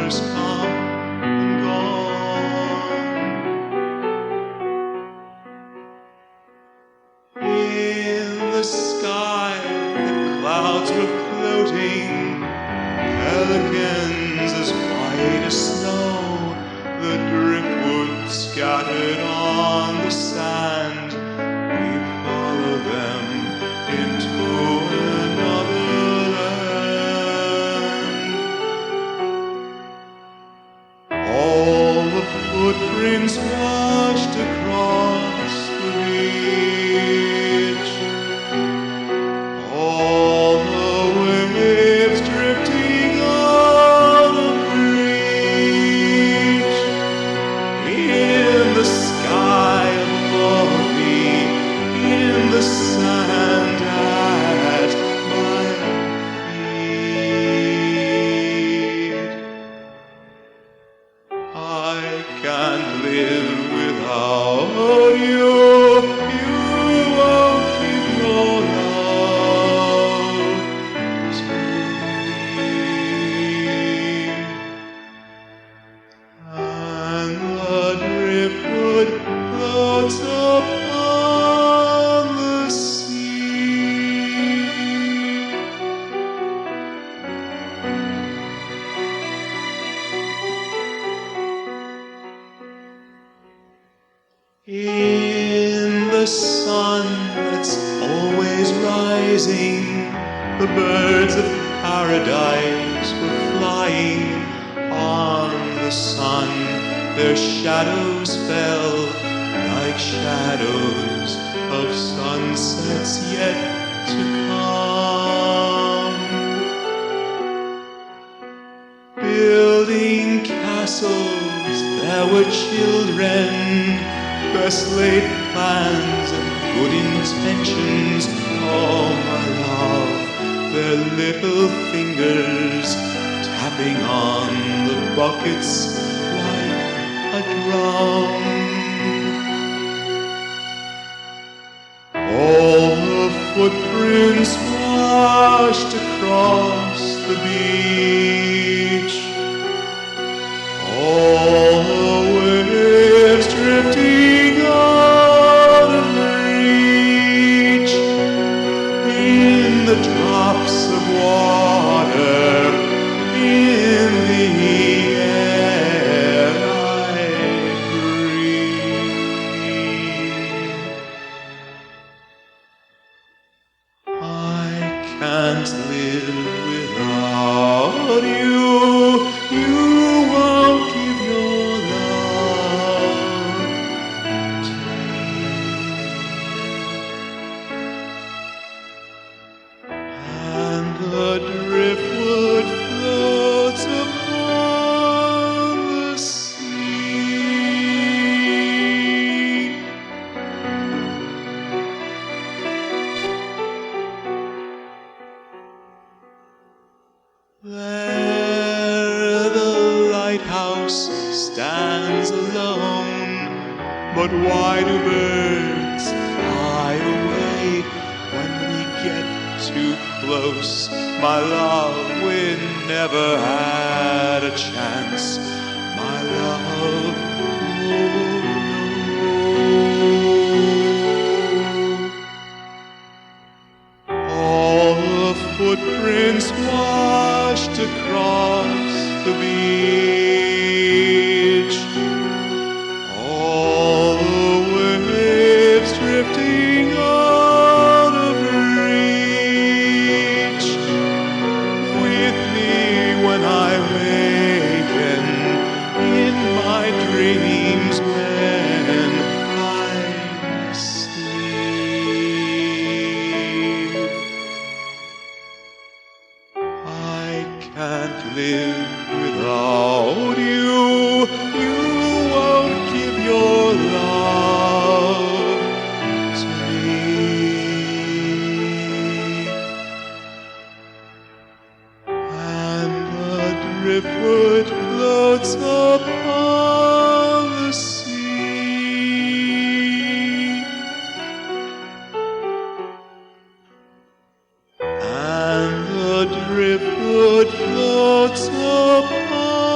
hours come and gone. In the sky, the clouds were floating, pelicans as white as snow, the driftwood scattered on the sand. We follow them into another land. All the footprints washed across the beach, all the waves drifting out of reach. In the sky above me, in the sand at my feet. I can't live without you. You won't give your love to me. And the driftwood floats upon the sea. In the sun that's always rising, the birds of paradise were flying. On the sun their shadows fell like shadows of sunsets yet to come. Building castles, there were children, best laid plans and good intentions. Oh, my love, their little fingers tapping on the buckets like a drum. All the footprints washed across the beach, all the waves drifting out of reach. In the drops of water, in the air I breathe. I can't live without you. You won't give your love to me. And the driftwood floats upon the sea. There the lighthouse stands alone, but why do birds fly away when we get too close? My love, we never had a chance. My love, oh no. All the footprints washed across the beach, all the waves drifting out of reach. With me when I waken in my dreams when I sleep. I can't live without you. You won't give your love to me. And the driftwood floats upon the sea. And the driftwood floats upon